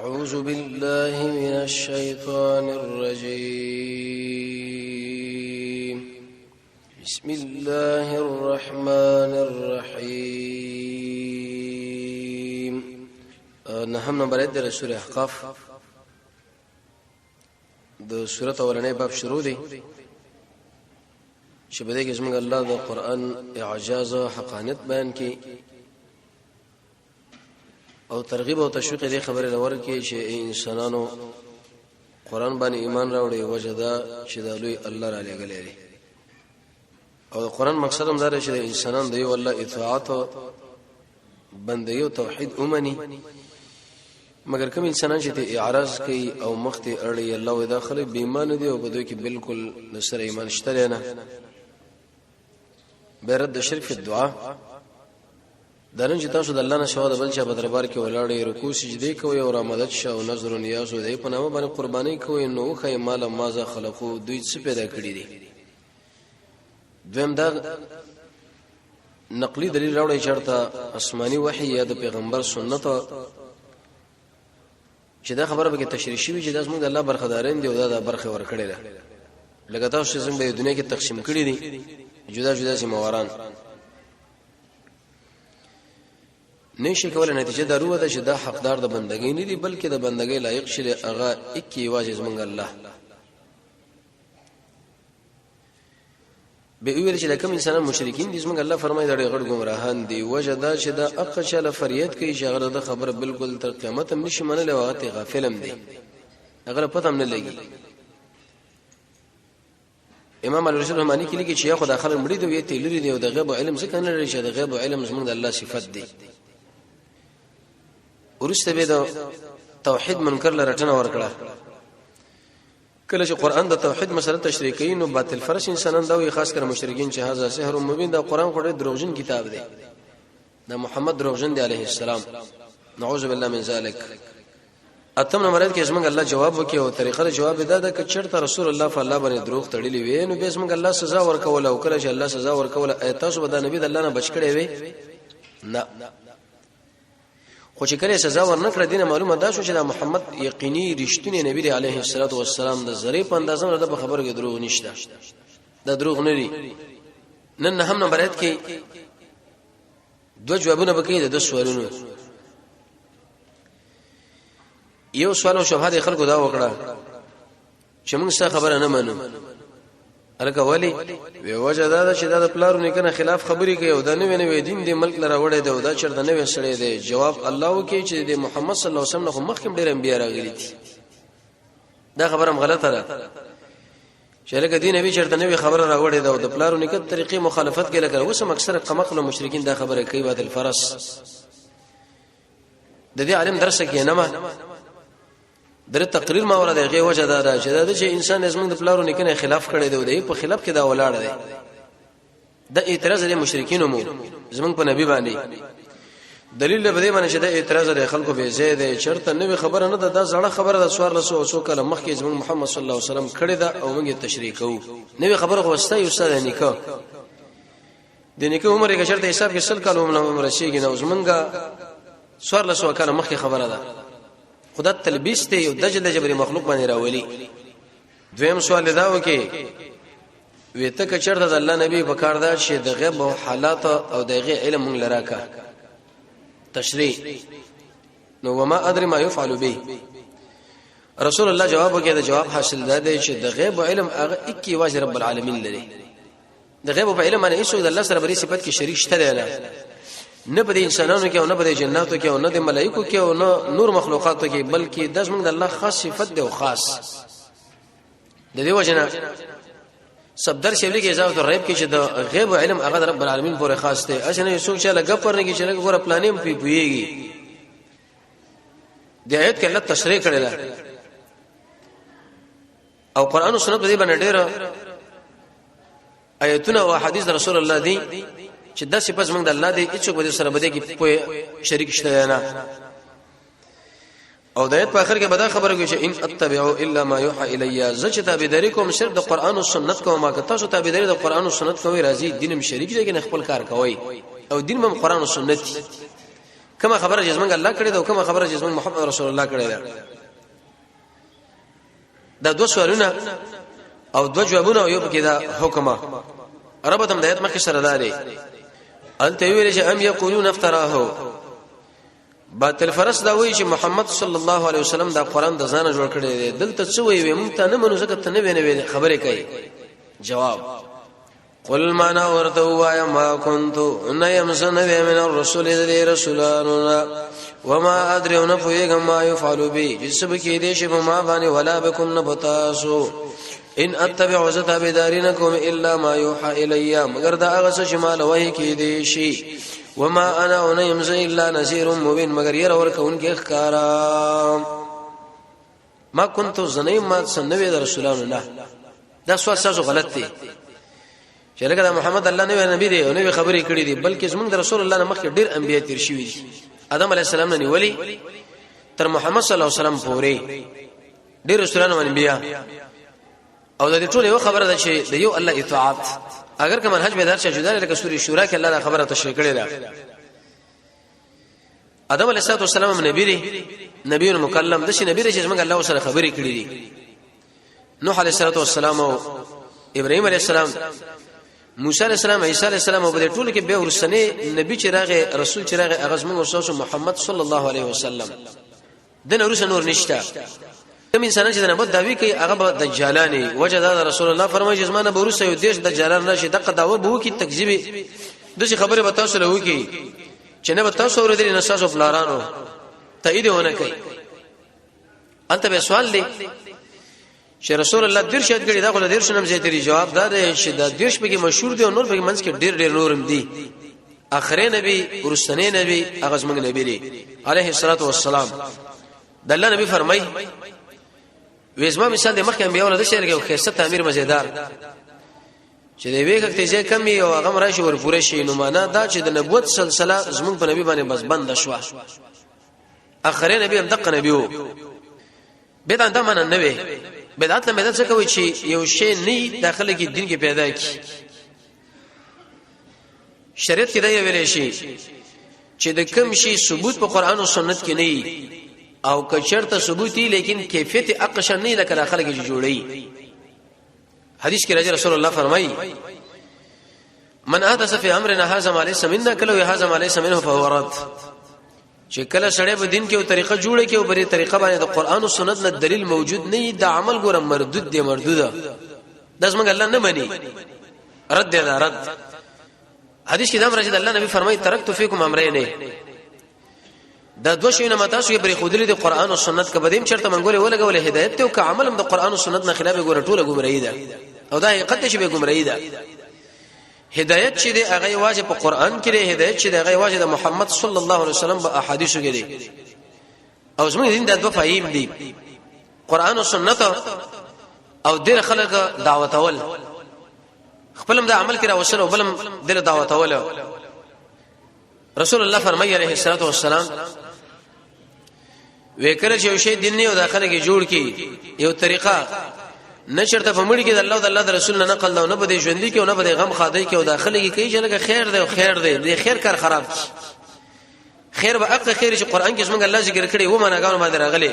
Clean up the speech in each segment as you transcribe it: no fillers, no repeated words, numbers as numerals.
أعوذ بالله من الشيطان الرجيم بسم الله الرحمن الرحيم نهم نمبر 1 د سورة احقاف د سورة اولنې باب شروع دي چې بده کې زموږ الله د قرآن اعجاز او حقانیت بیان کړي او ترغیب او تشویق دې خبره لور کې چې انسانانو قرآن باندې ایمان راوړي وجدا چې د لوی الله را لګلې دي او قرآن مقصد هم دا چې انسانان دی والله اطاعت بندګي او توحید اومني مگر کوم انسانان چې اعراض کوي او مخته اړي الله و داخله بې ایمان دي او په دوی کې بالکل نصر ایمان شته نه بیرد شرک فی الدعاء دارن چې تاسو د الله نه شوا د بل چا په دربار کې ولاړې رکوع سجدي کوي او رامدد شو او نظر او نیاز او دې په نامه باندې قرباني کوي نو خی مال مازه خلقو دوی څه پیدا کړی دي دویم دا نقلی دلیل راوړی چرته آسمانی وحی یا د پیغمبر سنت چې دا خبره به کې تشریح شي چې داس موږ د الله برخدارین دی او دا برخه ورکړي ده لکه تاسو چې څنګه د دنیا کې تقسیم کړی دي جدا جدا سیمواران نشي کولای نتیجه دروه ده چې دا حقدار د بندګۍ نه دی بلکې د بندګۍ لایق شری هغه اکی واجب منګ الله به ویل چې کوم انسان مشرکین دي منګ الله فرمایي دا غړ گمراهان دي وجدا چې دا اقشل فریاد کوي چې هغه د خبره بالکل تر قیامت هم نشي منل او هغه غافلم دي هغه پته هم نه لګي امام الرسول رحمانی کې لیکي چې یو خدای خلک مړي دی ته لري دی او د غیب علم څخه نه لري چې د غیب علم زموږ د الله صفت دی ورسته به د توحید منکر لرټنه ورکړه کله چې قران د توحید مسله تشریح کوي نو باطل فرش انسانان دا وي خاص کر مشرکین چې هاذا سحر مبین دا قران خو ډېر دروغجن کتاب دی دا محمد دروغجن دی علیه السلام نعوذ بالله من ذلک اتم نمبر کې زمونږ الله جواب وکي او طریقه جواب دا ده چې چرته رسول الله صلی الله باندې دروغ تړلی وي نو به زمونږ الله سزا ورکول او کله چې الله سزا ورکول تاسو به د نبی د الله نه بچ کړي وي نه خو چې کله سزا ورنکړه دینه معلومه ده چې دا محمد یقیني رښتینی نبی دی علیه السلام د زری په اندازه نه د خبره کې دروغ نشته دا دروغ نه لري نن هم نمبر 1 کې دوه جوابونه بکې د سوالونو یو سوال او شبهه خلکو دا وکړه چې موږ څه خبره نه منو الکه ولی وی وجه دا چې دا د پلارونو کنه خلاف خبري کوي او دا نه ویني دین د ملک لره وړي دا او دا چرته نه وسړي دی جواب الله وکي چې د محمد صلی الله علیه وسلم خو مخکې ډېر انبیا راغلي دي دا خبره هم غلطه ده چې لکه دین نبی چرته نه خبره راوړي دا او د پلارونو کې طریقې مخالفت کوي لکه اوس هم اکثر قمقل مشرکین دا خبره کوي بعد الفرس د دې عالم درس کې نه ما در تقریر ما ورته غي وجه دا چې دا چې انسان زموږ د پلارو نکنه خلاف کړي دی په خلاف کې دا ولاړ دی د اعتراض د مشرکین مو زموږ په نبی باندې دلیل به دې باندې چې د اعتراض د خلکو به زید چرته نوې خبره نه ده دا زړه خبره ده سوار رسول او کله مخکې زموږ محمد صلی الله علیه وسلم کړي دا او موږ تشریح کوو نوې خبره خو واستای استاد نکاح د نکاح عمر کې شرط حساب کې سل کال عمر شيږي نو زمونږه سوار رسول کله مخکې خبره ده خدا تلبیس ته یو دجل جبر مخلوق باندې راولي دویم سوال دا وکي وته کچرته د الله نبی بکاردار شه د غیب او حالات او د غیب علم مونږ لراکا تشریح نو وما ادري ما يفعل به رسول الله جواب وکي دا جواب حاصل ده چې د غیب او علم هغه اکی واجب رب العالمین لري د غیب او علم باندې هیڅ د الله سره بری صفات کې شریک شته نه نه په انسانانو کې او نه په جناتو کې او نه د ملائکو کې او نه نور مخلوقاتو کې بلکې د زمونږ د الله خاص صفت دی او خاص د دې وجنه صدر شیبلی کې اضافه ریب کې چې د غیب او علم هغه رب العالمین پورې خاص دی اسنه یو څوک چې لګ پر نه کې چې لګ ور پلانیم پی پويږي د آیت کې الله تشریح کړل او قران او سنت دې باندې ډېر آیتونه او حدیث رسول الله دی چې د صفات موږ د الله دی هیڅ په سره بده کې په شریک شته نه او د آیت په اخر کې به دا خبره کوي چې ان اتبعوا الا ما يوحى الي زچ تابعداري کوم صرف د قران او سنت کوم ما که تاسو تابعداري د قران او سنت کوي راځي دینم شریک دی کې خپل کار کوي او دین هم قران او سنت کومه خبره چې زمونږ الله کړی دا او کومه خبره چې زمونږ محمد رسول الله کړی دا دوه سوالونه او دوه جوابونه او یو پکې دا حکمه رب تم د آیت مخکې سره داري انت ویل چې ام یقولون افتراه باطل فرس دا وایي چې محمد صلی الله علیه وسلم دا قران د ځانه جوړ کړی دی دلته څه وایي مونږ ته نه منو ځکه ته نه وینې خبرې کوي جواب قل ما انا ورته وایا ما كنت ان يمسن من الرسول ذي رسولنا وما ادري ان فيغم ما يفعل بي جسب کې دې شی ما باندې ولا بكم نبتاسو ان اتبع ذتابدارنكم الا ما يوحى الي مگر دا هغه شمال وਹੀ کې دې شی وما انا ان يمسن الا نذير مبين مگر ير ور کون کې ښکارا ما كنت زنيم ما سنوي رسولنا دا سوال تاسو غلط دی چې لکه محمد الله نه نبی دی او نه خبرې کړې دي بلکې زمونږ د رسول الله نه مخکې ډېر انبیا تیر شوي دي آدم علی السلام نه نیولې تر محمد صلی الله علیه وسلم پورې ډېر رسولان او انبیا او د دې ټول یو خبره ده چې د یو الله اطاعت اگر که منهج به درشه جدا لکه سورې شورا کې الله خبره تشریح کړې ده آدم علیه السلام نبی دی نبی مکلم د شي نبی چې زمونږ الله سره خبرې کړې دي نوح علیه السلام او ابراهيم عليه السلام موسی عليه السلام عيسى عليه السلام او په ټول کې به ورسنه نبی چې راغه رسول چې راغه اغاز موږ محمد صلی الله علیه وسلم دنه ورسنه نور نشته کوم انسان چې نه بد داوی کوي هغه دجالانی وجد رسول الله فرمایي چې زمانه به ورسه یو دیش دجالان نشي دغه داوه به کی تکذیب دغه خبره به تاسو له وکی چې نه به تاسو ورته نه تاسو فلارانو تایید ونه کوي انت به سوال دی چې رسول الله ډیر شهادت کړي دا خو ډیر شنم زیاتري جواب دا دی چې دا دیش به کې مشهور دي او نور به منځ کې ډیر نورم دي اخره نبی ورسنه نبی هغه زموږ نبی دی عليه الصلاه والسلام د الله نبی فرمای وېزما مثال د مخکې انبیاء ولر شهر کې خیسه تعمیر مزیدار چې دی ویګه ته چې کمی او هغه راشي ور پوره شي نو معنا دا چې د نبوت سلسله زموږ په نبی باندې بس بند شو اخره نبی هم دغه نبی وو بدان دا معنا نه وي بدعت نه بدعت څه کوي چې یو شی نه داخله کې دین کې پیدا کی شریعت کې دا ویل شي چې د کوم شی ثبوت په قران او سنت کې نه او کچرته ثبوتي لیکن کیفیت اقشر نه لکه داخله کې جوړي حدیث کې رسول الله فرمایي من احدث في امرنا هذا ما ليس منا كلو هذا ما ليس منه فهو رد چې کله سړی په دین کې او طریقه جوړه کې او بری طریقه باندې د قران او سنت نه دلیل موجود نه د عمل ګوره مردود دی مردوده د زمګ الله نه مني رد دی رد حدیث کې دا مرشد الله نبی فرمایي ترکت فیکم امرین دا دوه شیونه ماته شو بری خودلی د قران او سنت کې بدیم چرته منګولې ولګول هدایت ته او عمل د قران او سنت نه خلاف ګوره ټوله ګمړی ده او دا حقیقت شی به ګمړی ده هدایت چې د هغه واجب په قران کې دی هدایت چې د هغه واجب د محمد صلی الله علیه وسلم په احادیثو کې دی او زموږ دین د دوه فهیم دي قران او سنت او د خلک دعوت اول خپلم د عمل کې راوصل او بلم د دعوت اول رسول الله فرمایي علیه الصلاه والسلام وکړه چې یو شی دین نه او داخله کې جوړ کی یو طریقه نشرته په مړي کې د الله د الله د رسول نه نقل نه بده ژوندۍ کې او نه بده غم خادای کې او داخله کې کوي چې لکه خیر دی او خیر دی د خیر کار خراب خیر به اقا خیر چې قران کې څنګه الله ذکر کړي و معنا غاونه باندې راغلي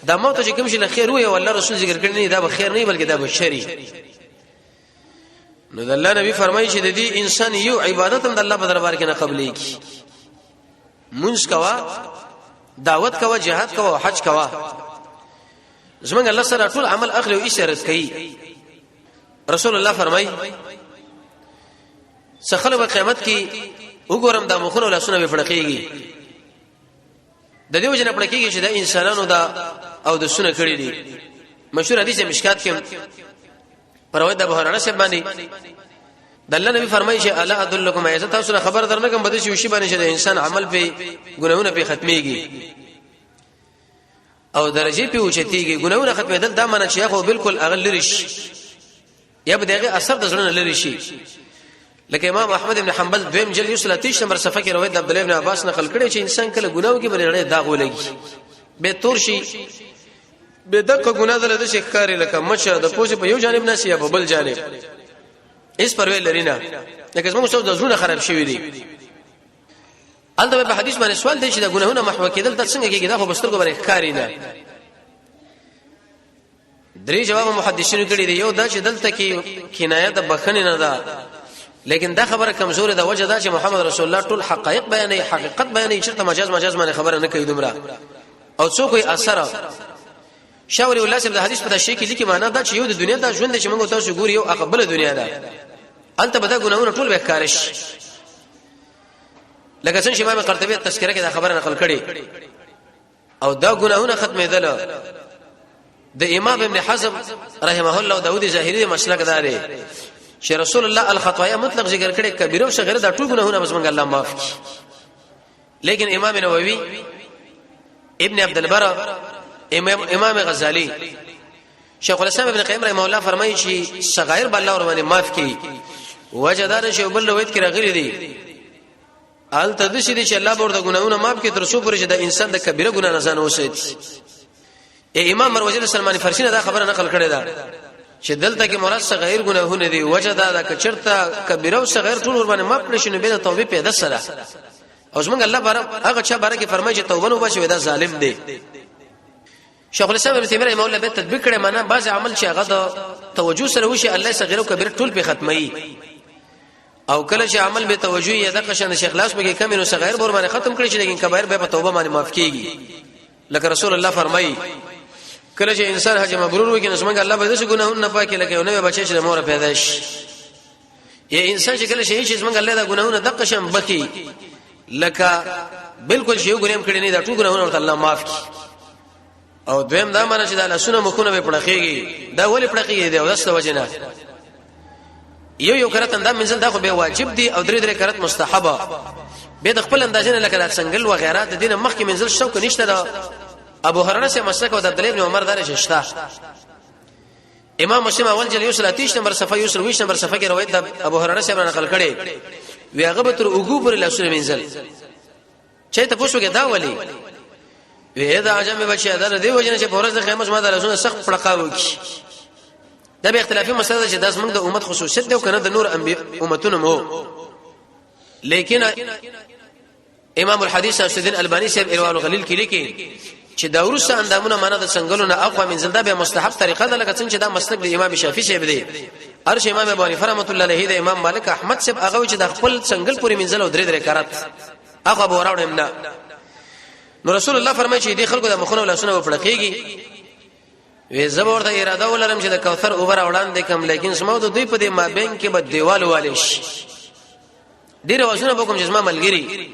دا مو ته چې کوم شي له خیر وي او الله رسول ذکر کړي نه دا به خیر نه بلکې دا به شری نو د الله نبی فرمایي چې د دې انسان یو عبادت هم د الله په دربار کې نه قبلې کی منځ کوا دعوت کوا جهاد کوا حج کوا زمونږ الله سره ټول عمل اخلي او اشاره کوي رسول الله فرمای سخل په قیامت کې وګورم د مخونو لاسونه به فړقېږي د دې وجه نه فړقېږي چې د انسانانو دا او د سونه کړی دي مشهور حدیث مشکات کې پروي د بهرانه شه باندې د الله نبی فرمایي چې الا ادلکم ایت تاسو خبر درنګم بده شي باندې چې د انسان عمل په ګناونه په ختميږي او درجه په اوچتيږي ګناونه ختمېدل دا معنی چې خو بالکل اغل لري شي یا به دغه اثر د ځړن لري شي لکه امام احمد ابن حنبل دویم جلد 30 نمبر صفحه کې روایت عبد الله ابن عباس نقل کړي چې انسان کله ګناو کې بلې داغ ولګي به تور شي به دغه ګناه دل د شکاري لکه مچه د پوجي په یو جانب نه شي په بل جانب اس پر ویل لري نه لکه زموږ څو د زړه خراب شوی دي البته په حدیث باندې سوال دی چې د ګناهونو محو کېدل د څنګه کېږي دا خو بستر کوبره ښکاری نه. درې جواب محدثینو کړي دی. یو دا چې دلته کې کنایه د بخنه نه ده، لیکن دا خبره کمزوري ده. وجه دا چې محمد رسول الله ټول حقایق بیانې، حقیقت بیانې، چې مجاز باندې خبره نه کوي دومره. او څوک یې اثر شاوري الله صاحب د حدیث په تشریح کې لیکي معنا دا چې یو د دنیا د ژوند چې موږ تاسو ګوري یو اقبل دنیا ده، انت بده ګناونه ټول وکارش. لکه څنګه چې امام قرطبي تذکرہ کې دا خبره نقل کړي. او دا ګناونه ختمېدل د امام ابن حزم رحمه الله او داوود ظاهری مسلک داري چې رسول الله الخطايا مطلق ذکر کړي، کبیره او صغیره دا ټول ګناهونه بس موږ الله معاف کړي. لیکن امام نووي، ابن عبد البر، امام غزالی، شیخ الاسلام ابن قیم رحمه الله فرمایي چې صغائر بل الله ور باندې معاف کړي. وجدار شی بل روایت کې راغلي دي ال تدشي دي چې الله به ورته ګناهونه معاف کړي تر څو پورې چې د انسان د کبیره ګناه نه ځان وساتي. امام مروزی سلمانی فرشي دا خبره نقل کړې ده چې دلته کې مراد صغیر ګناهونه دي. وجه دا کچرته کبیره او صغیر ټول ور باندې معاف نشي، نو به توبه پیدا سره. او څنګه الله بار هغه چا بار کې فرمایي چې توبه نو بشي دا ظالم دی. شیخ الاسلام ابن تیمیه رحمه الله به تطبیق کړي معنا بعض عمل چې هغه د توجه سره وشي الله صغیر او کبیره ټول په ختمي. او کله چې عمل به توجه یې د قشن شیخ لاس به کم نو صغیر بور باندې ختم کړي چې لیکن کبایر به په توبه باندې معاف کیږي. لکه رسول الله فرمایي کله چې انسان حج مبرور وکړي نو څنګه الله به د ګناهونو نه پاکي لکه یو نوې بچی چې مور پیدا شي. یا انسان چې کله شي چې څنګه الله د ګناهونو د قشن بکی لکه بالکل شی ګناهم کړي نه دا ټول ګناهونه ورته الله معاف کړي. او دویم دا معنی چې دا لاسونه مخونه به پړخېږي، دا ولې پړخېږي دا ودسته وجنه. یو کرت اندام منزل دا خو به واجب دي او درې کرت مستحبه به د خپل اندازې لکه د څنګل و غیرات د دینه مخکې منزل شوک نشته. دا ابو هريره سے مسلک او د عبد الله ابن عمر دار ششتا. امام مسلم اول جل یوسل 30 نمبر صفحه یوسل 20 نمبر صفحه کې روایت د ابو هريره سے نقل کړي وی هغه به تر اوګو پر لاسونه منزل چې ته پوښتنه دا ولي وی دا عجمه بچی دا دی وجنه چې پورز د قیامت ما د لاسونه سخت پړقاو کی. دا به اختلافي مسله چې داس موږ د امت خصوصیت دی او کنه د نور امتونو مو. لیکن امام الحديث الدين الباني صاحب ارواء الغليل کې لیکي چې دا ورسره اندامونه معنا د څنګهلونه اقوا منزل دا به مستحب طریقه ده لکه څنګه چې دا مسلک د امام شافعي صاحب دی. ارش امام ابو حنیفه رحمۃ اللہ علیہ د امام مالک احمد صاحب هغه چې د خپل څنګل پوری منزل او درې کرات هغه به وراوړم نه. نو رسول الله فرمایي چې دې خلکو د مخونه ولاسونه وپړقېږي. وی زبر د اراده ولرم چې د کوثر اوپر وړاندې کوم، لیکن سمو د دوی په دې مابین کې به دیوال والیش ډیر واسونه به کوم چې ما ملګری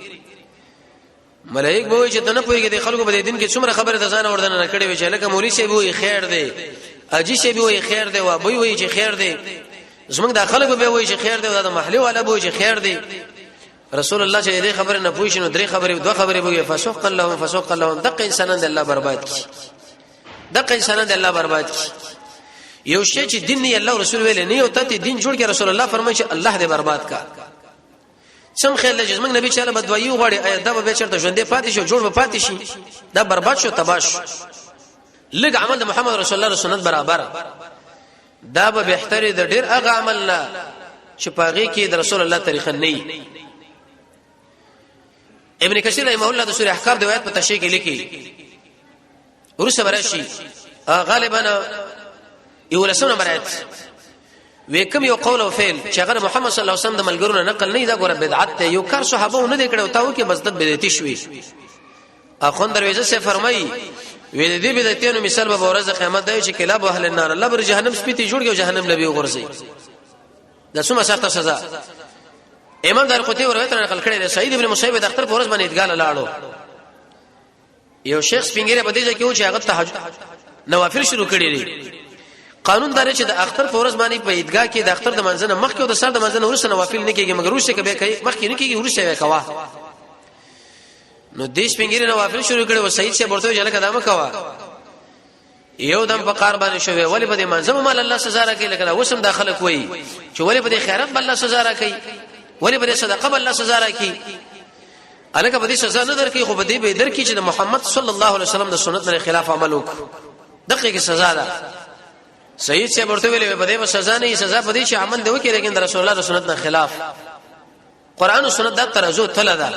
ملائک به چې تنه پويږي د خلکو په دین کې څومره خبره د ځان وردن نه کړي وي چې لکه مولوی سی به خیر دی، اجي سی به خیر دی، و به وي چې خیر دی، زمونږ د خلکو به وي چې خیر دی، او د محلي والا به چې خیر دی. رسول الله چې دې خبره نه پوښینو درې خبره دوه خبره به فسوق الله فسوق الله دغه انسانان د الله برباد کی، دغه انسانان د الله برباد کی. یو شی چې دین نه الله رسول ویل نه یو ته دین جوړ کې رسول الله فرمایي چې الله دې برباد کا. سم خیال لږ موږ نبی چاله بدوایي غواړي اې دا به چرته ژوندې پاتې شو جوړ به پاتې شي دا برباد شو تباش. لږ عمل د محمد رسول الله سنت برابر دا به بهتري د ډیر هغه عمل نه چې پاغي کې د رسول الله طریقه نه. ابن کثیر رحمه الله د سورۃ احقاف د آیات په تشریح کې لیکي ورسره براشي غالبا یو لسمه برایت وکم یو قول او فعل چې هغه محمد صلی الله علیه وسلم د ملګرو نقل نه دا ګوره بدعت ته یو کار صحابه نه دی کړو تاو کې بس د بدعتي شوي. اخوند درویزه سے فرمایي وې دې بدعتونو مثال به ورځ قیامت دی چې کلاب اهل النار الله بر جهنم سپیتی جوړ کې جهنم لبي ورسي دا څومره سخت سزا. امام دارقطنی روایت نقل کړی دی سعید ابن مسیب د اختر پورز باندې ادګال لاړو یو شیخ سپینګره په دې ځکه چې هغه تهجد نوافل شروع کړی دی. قانون دار چې د اختر فورز باندې په عیدګاه کې د اختر د منځنه مخکې او د سر د منځنه ورسره نوافل نه کېږي مګر ورسره کبه کوي مخکې نه کېږي ورسره کوا. نو دیش پنګری نوافل شروع کړي او سید شه ورته جله قدمه کوا یو دم په قار باندې شوی ولی په دې منځمه مال الله سزا راکړي لکه وسم داخله کوي چې ولی په دې خیرات بل الله سزا راکړي ولی په دې صدقه بل الله سزا راکړي الکه په دې سزا نه درکې خو په دې به درکې چې د محمد صلی الله علیه وسلم د سنت نه خلاف عمل وکړي دغه کې سزا ده. سید سے ورته ویلې په دې سزا نه سزا په دې چې عمل دی وکړي لیکن رسول الله سنت نه خلاف. قران او سنت د ترازو تل ده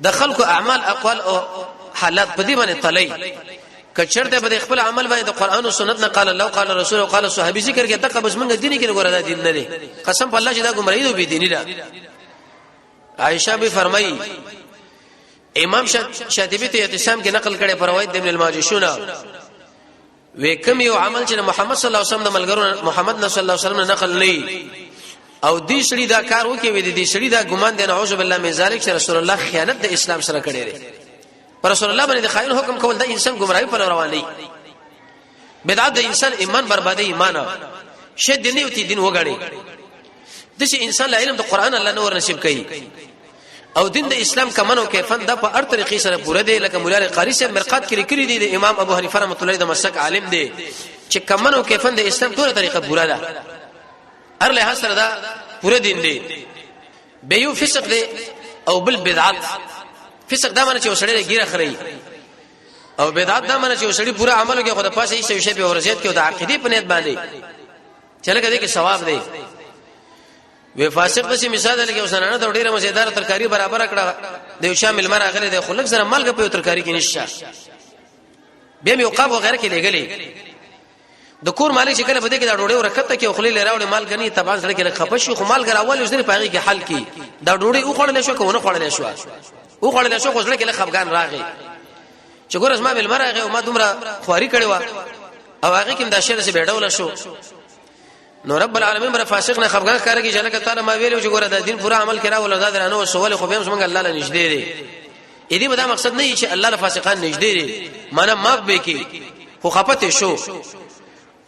د خلکو اعمال اقوال او حالات په دې باندې تلای کچرته په خپل عمل باندې د قران او سنت نه قال الله قال رسول او قال صحابي ذکر کې دغه بس موږ دیني کې ګوره دا دین نه لري قسم په الله چې دا ګمړی دی به دیني ده عائشہ به فرمایي امام شاطبی ته اعتصام کې نقل کړي پر روایت د ابن الماجشون وکم یو عمل چې محمد صلی الله علیه وسلم د ملګرو محمد صلی الله علیه وسلم نقل نه او دې سړي دا کار وکي وې دې سړي دا ګمان دی نعوذ بالله من ذلک چې رسول الله خیانت د اسلام سره کړی دی پر رسول الله باندې خائن حکم کول د انسان گمراهی پر رواني بدعت د انسان ایمان بربادي ایمان شه دیني او دین وګړي د شي انسان له علم د قران الله نور نصیب کوي او دین د اسلام کمنو کیفن د په هر طریقې سره پوره دی لکه مولا قاری صاحب مرقات کړی دی د امام ابو حنیفه رحمۃ اللہ د مسلک عالم دی چې کمنو کیفن د اسلام ټول طریقه پوره ده هر له سره دا پوره دین دی به یو فسق دی او بل بدعت فسق دا معنی چې وسړی ګیره خړی او بدعت دا معنی چې وسړی پورا عمل کوي خو د پاسه هیڅ شی په ورزيات کې او د عقیده په نیت باندې چلګه دې کې ثواب دی وی فاسق د مثال لګي وسنانه د ډیره مزیدار ترکاری برابر کړه د شامل مر اغله د خلک سره مالګه په ترکاری کې نشه به می عقاب وغیرہ کې لګلې د کور مالک چې کله بده کې دا ډوډۍ ورکته کې خلې لراوړي مال غني تبان سره کې خپشي خو مال ګراول وسره پاغي کې حل کی دا ډوډۍ او خړل شو کو نه خړل شو او خړل شو خو ځل کې خفغان راغی چې ګورس ما بل مرغه او ما دومره خواري کړي وا او هغه کې دا شر سه بیډول شو نو رب العالمین بر فاسق نه خفغان کارږي چې لکه تعالی ما ویلو چې ګوره د دین پورا عمل کړه ولدا درانو سوال خو به څنګه الله له نږدې دی اې دې بدا مقصد نه چې الله له فاسقان نږدې دی معنا معاف به کی خو خپته شو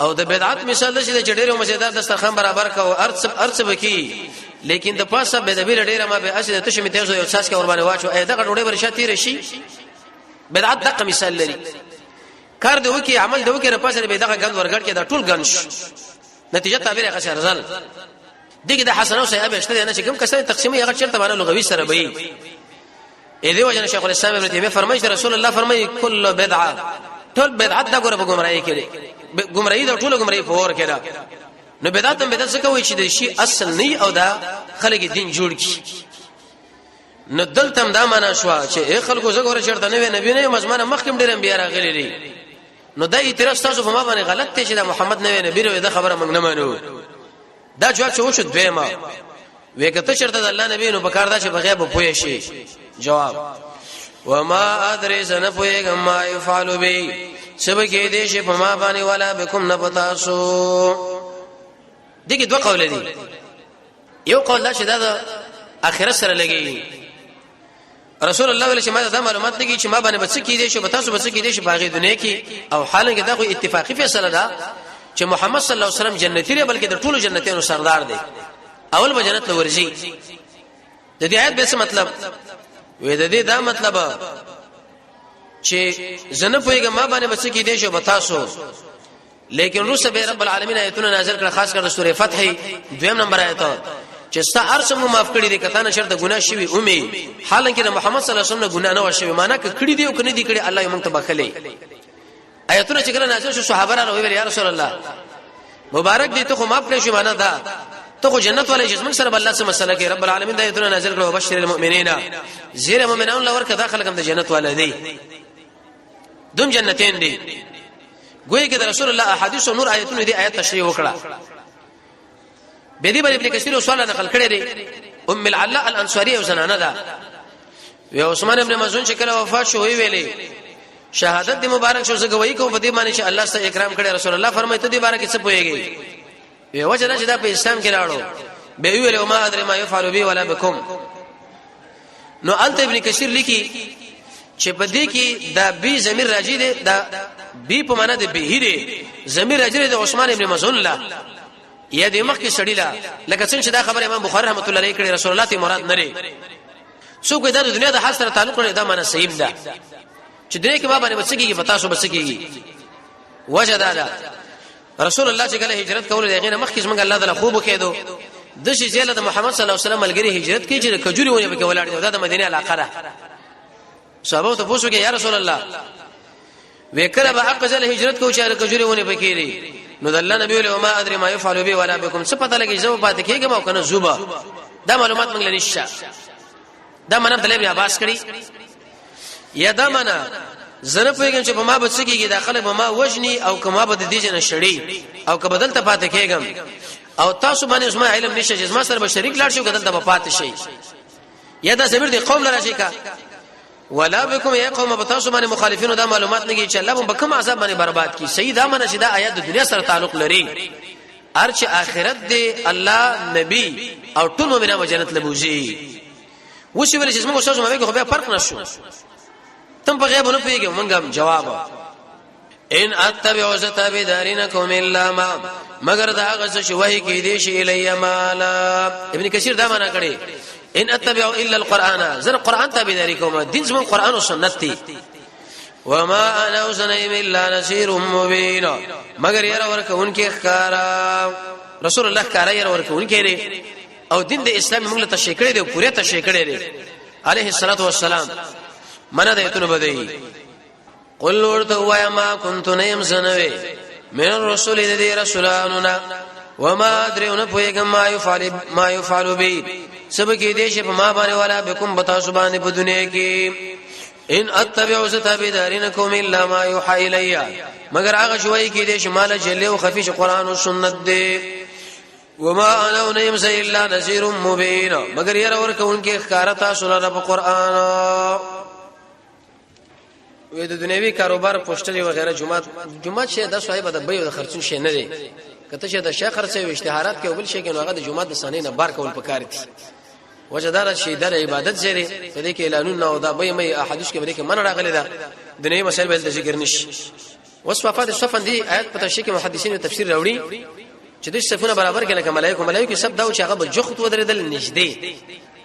او د بدعت مثال د چې ډېرو مزیدار دسترخوان برابر کا او ارڅ بکی لیکن د پاسه به د بیل ډېر ما به اسې ته شمه تاسو یو ساس کې ور باندې واچو اې دغه ډوډۍ ورشا تیر شي بدعت دغه مثال لري کار دی وکي عمل دی وکي رپاسه به دغه غند ورګړ کې دا ټول غنش نتیجه تعبیر غشر رزل دغه د حسن او صحابه اشته نه چې کوم کسه تقسیمي هغه چرته باندې لغوي سره وي اې دی وجه شیخ الاسلام ابن تیمیه فرمایي رسول الله فرمایي کل بدعه ټول بدعت دا ګوره په گمراهي کې گمراهي دا ټول گمراهي فور کړه نو بدعت هم بدعت څه کوي چې د شی اصل نه او دا خلک دین جوړ کی نو دلته دا معنا شو چې خلکو زګور چرته نه نبی نه مزمنه مخکم ډیر انبیا راغلي دي نو دا اعتراض تاسو په ما باندې غلط دی چې دا محمد نه نبی نو دا خبره موږ نه مانو دا جواب څه وشو دویما وکته چرته د الله نبی نو پکار دا چې بغیب پوي شي جواب وما ادري سن پويګم ما يفعل بي سبکه دې شي په ما باندې ولا بكم نبتاسو دغه دوه قول دي یو قول دا چې دا اخرت سره لګي رسول الله ولې چې ما دا معلومات لګي چې ما باندې بچ کی دي شو بتاسو بچ کی دي شي باغې دنیا کې او حالانکه دا خو اتفاقی فیصله ده چې محمد صلی الله علیه وسلم جنتی دی بلکې د ټولو جنتیانو سردار دی اول به جنت لورځي د دې آیت به څه مطلب وې د دې دا مطلب چې زنه پویګه ما باندې بچ کی دي شو بتاسو لیکن روس به رب العالمین آیتونه نازل کړه خاص کر سورې فتح دویم نمبر آیت چې ستا ارسم معاف کړی دي کته نه شرط ګناه شوی اومي حالانکه محمد صلی الله علیه وسلم ګناه نه وشوي معنا کړی دی او کني دی کړی الله یې مونږ ته بخلې آیتونه چې کله نازل شو صحابه را ویل یا رسول الله مبارک دي ته خو معاف کړی شو معنا دا ته خو جنت ولې جسم سره الله سره مسله کې رب العالمین د آیتونه نازل کړو بشیر المؤمنین زیر مؤمنان لور کدا خلک د جنت ولدي دوم جنتین دي ګویا کې د رسول الله احادیث او نور آیتونه دي آیت تشریح وکړه به دې باندې ابن کثیر سوال نقل کړی دی ام العلاء الانصاریه وسنانه ده و عثمان ابن مزون چې کله وفات شو ویلې شهادت دی مبارک شو زه گواہی کوم په دې باندې چې الله ستاسو اکرام کړی رسول الله فرمایي ته دې بارے کې څه پويږي یو وجه چې دا په اسلام کې راړو به ویلې ما ادري ما يفعل بي ولا بكم نو انت ابن کثیر لیکي چې په دې کې دا بي ضمیر راځي دی دا بي په معنا د به دی ضمیر راځي د عثمان ابن مزون الله یا د مخ کې سړیلا لکه څنګه چې دا خبر امام بخاری رحمۃ اللہ علیه کړي رسول الله ته مراد نه لري څوک دا د دنیا د حال سره تعلق لري دا معنا صحیح ده چې دنیا کې ما باندې بچیږي پتا شو بچیږي وجه دا رسول الله چې کله هجرت کول دی غیر مخ کې څنګه الله تعالی خوب کېدو د شي زیاله د محمد صلی الله علیه وسلم ملګری هجرت کې چې کجوري ونه به ولاړ دی دا د مدینه علاقه ده صحابه ته پوښتنه یا رسول الله وکړه به اقزل هجرت کو چې کجوري ونه بکېری نو د الله نبی له ما ادري ما يفعل بي ولا بكم څه پته لګي زو پاتې کېږم او کنه زوبا دا معلومات موږ لنیشه دا معنا عبد الله ابن عباس کړي یا دا معنا زنه پیګم چې په ما به څکیږي داخله به ما وجني او کما به د دې جن شړی او که بدل ته پاتې کېږم او تاسو باندې زما علم نشه چې زما سره به شریک لاړ شو بدل ته پاتې شي یا دا زمير دي قوم لراشي کا ولا بكم يا قوم بتاسو باندې مخالفینو دا معلومات نه کی چې الله به کوم عذاب باندې برباد کی سید امنه چې دا آیات د دنیا سره تعلق لري ارچ اخرت دی الله نبی او ټول مؤمنانو جنت لبوزي وشي ولې چې موږ شاو مې خو به فرق نشو تم په غیب نه پیږم مونږه جواب ان اتبع ذتابدارنکم الا ما مگر دا غس شو وਹੀ کې دي شي الی مالا ابن کثیر دا معنا کړي ان اتبع الا القران زر قران تابعداري کوم دین زمون قران او سنت دي وما انا وسنیم الا نذير مبين مگر ير ورکونکي ښکارا رسول الله ښکارا ير ورکونکي او دین د اسلام موږ له تشکړې دی پوره تشکړې دی عليه الصلاه والسلام منه د ایتونه بدی قل ورته وایا ما كنت نیم زنوي من الرسول دې رسولاننا وما ادريون پويګم ما يفعل بي سبکی دې چې په ما باندې ولا بكم بتا سبحانه په دنیا کې ان اتبع ستابدارنکم الا ما يوحى الي مگر هغه شوي کې دې شمال جله او خفيش قران او سنت دې وما انا نیم الا نذير مبين مگر ير ورکونکي ښکارتا سره په قران وې د دنیوي کاروبار پوسټري وغیرہ جمعات شه د صاحب د بیو د خرچون شه نه دي کته چې د شیخ خرڅه او اشتهارات کې بل شي کې نو هغه د جمعات د سنې نه بار کول پکار دي وجدار شي د عبادت زری په دې کې اعلانونه او دا به مې احادیث کې بلکې من راغلي دا دنیوي مسائل به ذکر نشي وصفات الصفن دي آیات په تشریح کې محدثین تفسیر راوړي چې د صفونه برابر کې لکه ملائکه سب دا چې هغه به جخت ودرېدل نږدې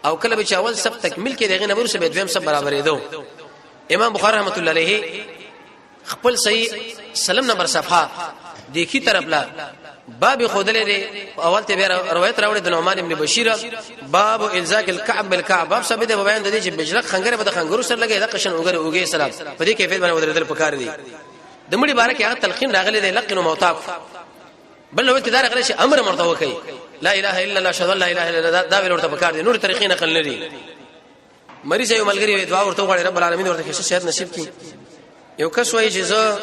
او کله به چاول سب تکمیل کې دغه نبر سره به دویم سب برابرې دو امام بخاری رحمت الله علیه خپل صحیح سلام نمبر صفحه دیکھی طرف لا باب خودلې دی اول ته روایت راوړي د نعمان ابن بشیر باب الزاق الكعب بالكعب باب سبب د بیان د دې چې بجلق خنګره به د خنګرو سره لګي د قشن اوګه سلام په دې کیفیت باندې ودرېدل پکار دي د مړي بارک هغه تلقین راغلي دی لقن موتاق بل نو ابتدار غلی شي امر مرته وکي لا اله الا الله اشهد ان لا اله الا الله دا ویل ورته پکار دي نور طریقې نقل لري مریض یو ملګری دعا ورته غواړي رب العالمین ورته کې صحت نصیب کړي یو کس وایي چې زه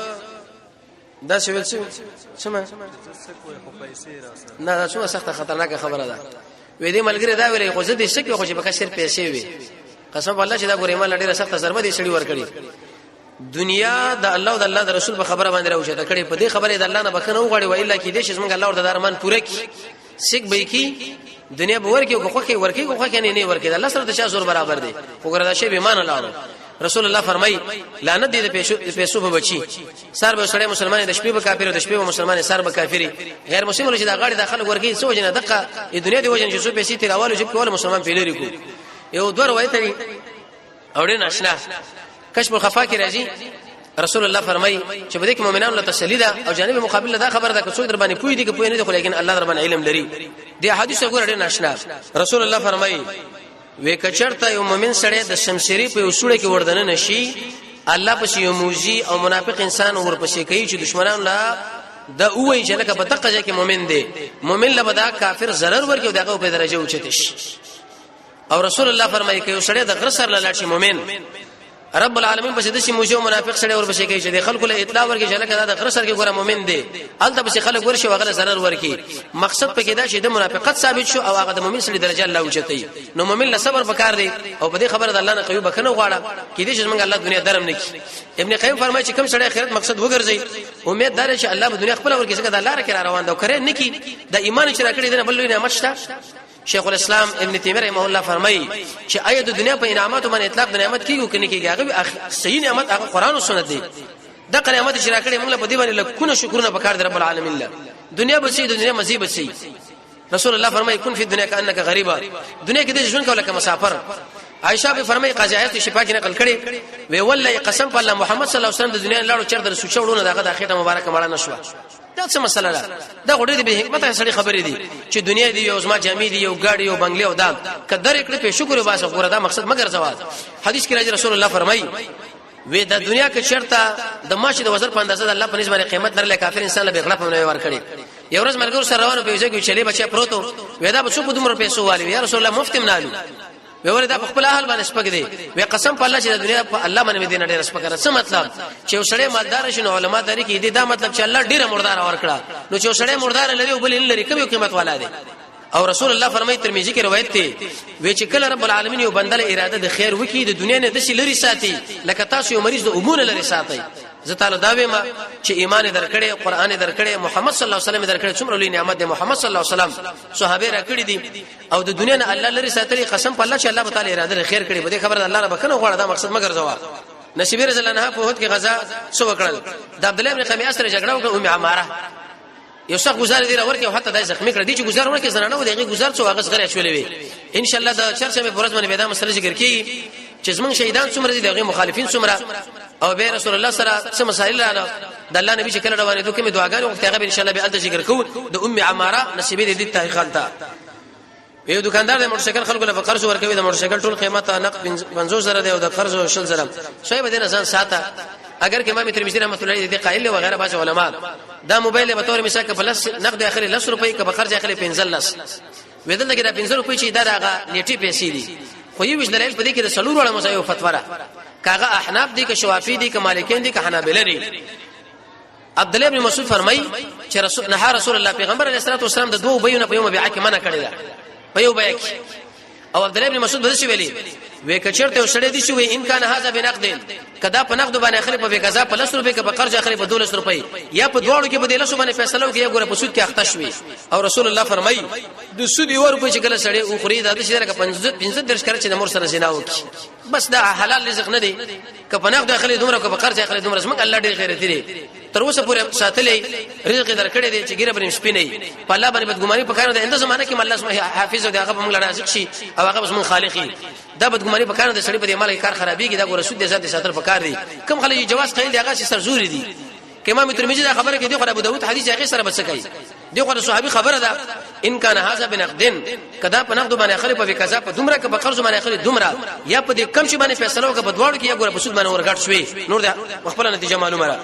دا څه ویل څه نه دا څه سخت خطرناک خبره ده وې دې ملګری دا ویلې خو زه دې شکه خو چې په کثیر پیسې وي قسم بالله چې دا ګورې مال ډیره سخت ضربه دي سړي ور کړی دنیا د الله او د الله د رسول په خبره باندې راوچته کړي په دې خبره د الله نه بخنه وغواړي و الا کې دې چې څنګه الله ورته درمان پوره کی سیک به کی دنیا به ورکی او خوخه ورکی او خوخه نه ورکی الله سره د شا زور برابر دی وګوره دا شی به ایمان الله رسول الله فرمای لعنت دې د پیسو په بچي سر به سړی مسلمان د شپې به کافر د شپې به مسلمان سر به کافری غیر مسلمان چې دا غاړي داخله ورکی سو جن دغه دنیا دی وجن چې سو پیسې تیراوالو چې کول مسلمان پیلری کو یو دوه روایت دی اورین آشنا کشف الخفا کې راځي رسول الله فرمای چې بده کې مؤمنانو له تسلی ده او جانب مقابل دا خبر ده چې څوک در باندې پوي دي کې پوي نه دي خو لیکن الله در باندې علم لري دې حدیث وګوره ډېر ناشنا رسول الله فرمای وې کچرته یو مؤمن سره د شمشيري په وسوړه کې وردن نشي الله پسې یو موزي او منافق انسان ورپسې کوي چې دشمنان لا دا وایي چې لکه په دقه کې مؤمن دی مؤمن له بدا کافر zarar ورکو دغه په درجه اوچته شي او رسول الله فرمایي چې یو سره د غر سره لاړ شي مؤمن رب العالمین په دې چې موجو منافق سره ور بشي کوي چې د خلکو له اطلاع ورکړي چې لکه دا غر سره کې ګوره مؤمن دی الته به خلک ورشي وغله zarar ورکړي مقصد پکې دا چې د منافقت ثابت شو او هغه د مؤمن سره درجه الله اوچتي نو مؤمن له صبر پکار دی او په دې خبره د الله نه قوي بکنه غواړه کې دې چې موږ الله دنیا درم نکي ابن قیم فرمایي چې کوم سره آخرت مقصد وګرځي امید دار چې الله په دنیا خپل ورکړي څنګه د الله را روان دا کوي نکي د ایمان چې راکړي دنه بل لوی نعمت شته شیخ الاسلام ابن تیمیه رحمه الله فرمایي چې آیت د دنیا په انعاماتو باندې اطلاق د نعمت کیږي کني کیږي هغه صحیح نعمت هغه قران او سنت دی د قیامت چې راکړي موږ په دې باندې لکونه شکرونه وکړ د رب العالمین الله دنیا به سي دنیا مزيب سي رسول الله فرمایي كن في الدنيا كانك غريبا دنیا کې د ژوند کوله کما مسافر عائشہ به فرمایي قاضی آیت شفا کې نقل کړي وی والله قسم په الله محمد صلی الله علیه وسلم د دنیا لاړو چرته سوچوړونه دغه د اخیره مبارکه مړه نشو دا څه مسله ده دا غوډې به حکمت سره خبرې دي چې دنیا دی یو زما جامې دی یو گاډي یو بنگلې او دا کدر کړې په شکر واسه غوړه دا مقصد مگر زوال حدیث کې راځي رسول الله فرمایي وې د دنیا کې شرطه د ماشه د وزر په اندازه د الله په نسبت قیمت لري کافر انسان له بغلا په نه ور کړی یو ورځ مرګور سره روانو په ځای کې چلی بچي پروتو وې دا به څو په دومره پیسو والي یا رسول الله مفت منالو به ورته په خپل اهل باندې سپک دي وی قسم په الله چې د دنیا په الله باندې دې نه ډېر سپک راځي مطلب چې وسړی مالدار شي نو علما داري کې دې دا مطلب چې الله ډېر مردار ورکړه نو چې وسړی مردار لري او بل لري کوم قیمت والا دي او رسول الله فرمایي ترمذی کې روایت دی وی چې کله رب العالمین یو بنده له اراده د خیر وکي د دنیا نه د شي لري ساتي لکه تاسو یو مریض د امونه لري ساتي زه تعالی دا وایم چې ایمان درکړې قران درکړې محمد صلی الله علیه وسلم درکړې څومره لوی نعمت دی محمد صلی الله علیه وسلم صحابه را کړې دي او د دنیا نه الله لري ساتي قسم په الله چې الله تعالی اراده خیر کړي به خبر الله رب کنه غواړه دا مقصد مگر زوا نصیب رسول الله په هوت کې غزا سو وکړل د عبد الله ابن قمیص سره جګړه وکړه ام عماره یو څه گزار دي ورکه او حتی دای زخمی کړ دي چې گزار ورکه زنانه و دغه گزار څو هغه غره شولې وي ان شاء الله دا چرچه مې پرځ باندې پیدا مسله ذکر کی چې زمون شهیدان څومره دي دغه مخالفین څومره او به رسول الله سره څه مسائل رااله د الله نبی چې کله روانې دوه کې دعاګانې وخت هغه ان شاء الله به ال ذکر کوو د ام عماره نصیب دي د تاریخان ته یو دکاندار د موټرسایکل خلکو له قرض ورکوي د موټرسایکل ټول قیمت نقد 50 زره دی او د قرض 60 زره شوی به نه ځان ساته اگر کې امام ترمذی رحمۃ اللہ علیہ دی قائل له وغیرہ باج علماء دا موبایل به تور مثال کې پلس نقد اخري 10 روپۍ کې به خرج اخري 15 ودل کې دا 15 روپۍ چې دا هغه نیټي پیسې دي خو یو وش دلیل په دې کې د سلور وړه مسایو فتوا را کاغه احناف دي کې شوافی دي کې مالکین دي کې حنابلہ دي عبد الله ابن مسعود فرمای چې رسول الله پیغمبر علیه الصلاه والسلام د دوه بیونه په یوم بیعه کې منع کړی دا په یو بیعه او عبد الله ابن مسعود بده شي ویلي وې کچرته وسړې دي شو ان کان هاذا بنقد کدا په نقد باندې اخلي په غزا په 10 روپے کې په قرض اخلي په 12 روپے یا په دوړو کې په 10 باندې فیصله وکي یا ګوره په سود کې اخته شوي او رسول الله فرمایي د سود یو روپے چې کله سړې او خرید د شي درکه 15 درش کړ چې د مور سره زنا وکي بس دا حلال رزق نه دی که په نقد اخلي دومره که په قرض اخلي دومره سمک الله ډېر خیر دی تر اوسه پورې ساتلې رزق درکړې دي چې ګیره بنیم سپینې په الله باندې بدګماني پکاره ده انده زمانه کې الله سبحانه حافظ او هغه په موږ رازق شي او هغه بس موږ خالقي دا بدګماني پکاره ده سړي په دې مال کار خرابيږي دا ګوره سود دې ذات ساتل پکار دي کوم خلک جواز قیل دي هغه سرزوري دي امام ترمذی دا خبره کې دی خو ابو داود حدیث هغه سره بچکای دی خو صحابي خبره ده ان کان هاذا بنقدن کدا په نقد باندې اخلي په قضا په دومره کې په قرض باندې اخلي دومره یا په دې کم شي باندې فیصله وکړه په دواړو کې یا ګوره په سود باندې ورګټ شوي نور ده خپل نتیجه معلومه را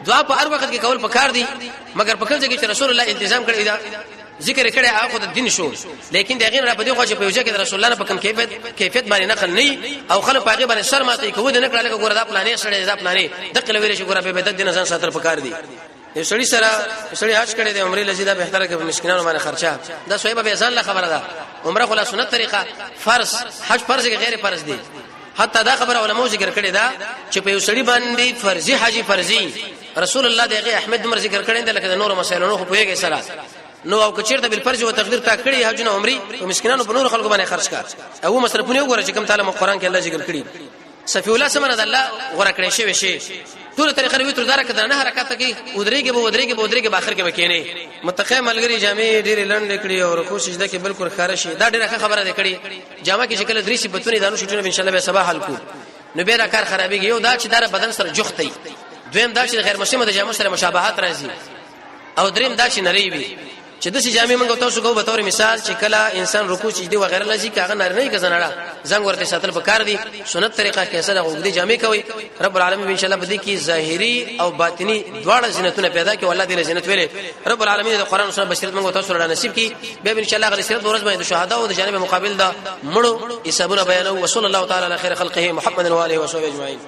دعا په هر وخت کې کول پکار دي مگر په کوم ځای کې رسول الله التزام کړی دا ذکر کړي هغه د دین شو لیکن دغه نه په دې خو چې په یوځای کې رسول الله په کوم کیفیت باندې نقل نه او خلک پاګه باندې سر ماته کوي نه کړل ګوره دا پلانې سره دا پلانې دغه ویل شي ګوره به بدد دین ځان ساتل پکار دي یو سړی حج کړي د عمره لذیذه به تر کې مسکینانو باندې خرچه دا سویبه به ځان له خبره ده عمره خلا سنت طریقه فرض حج فرض کې غیر فرض دي حتی دا خبره علماء ذکر کړي دا چې په یو سړی باندې فرضي حج فرضي رسول الله دغه احمد عمر ذکر کړي دا لکه نور مسائلونو خو پوهیږي سره نو او کچیرته بل فرض او تقدیر تا کړی حج نه عمره او مسکینانو په نور خلکو باندې خرج کا او مصرفونه وګوره چې کوم تعالی قرآن کې الله ذکر کړي صفی الله سمنه د الله غره کړی شي ټول طریقې وی تر دار کده نه حرکت کوي ودرېږي په اخر کې وکینه متقی ملګری جامې ډېر لند کړی او کوشش ده کې بالکل خارشي دا ډېره خبره ده کړی جامه کې شکل درې سی بتونی دانو شټونه ان شاء الله به صباح حل کو نو به را کار خرابېږي یو دا چې دار بدن سره جوختي دویم دا چې غیر مسلمه د جامو سره مشابهت راځي او دریم دا چې نری وي چې د سي جامې موږ تاسو کو به تور مثال چې کله انسان رکوع سجدي وغیرہ لږی کاغه نری نه کزنړه زنګ ورته ساتل پکار دي سنت طریقه کې سره وګړي جامې کوي رب العالمین ان شاء الله بدی کی ظاهری او باطنی دواړه زینتونه پیدا کوي الله دې زینت ویلې رب العالمین د قران سره بشریت موږ تاسو سره نصیب کی به ان شاء الله غل سیرت ورځ باندې شهدا او د جانب مقابل دا مړو حسابونه بیانو وصلی الله تعالی علی خیر خلقه محمد و علیه و صحبه اجمعین.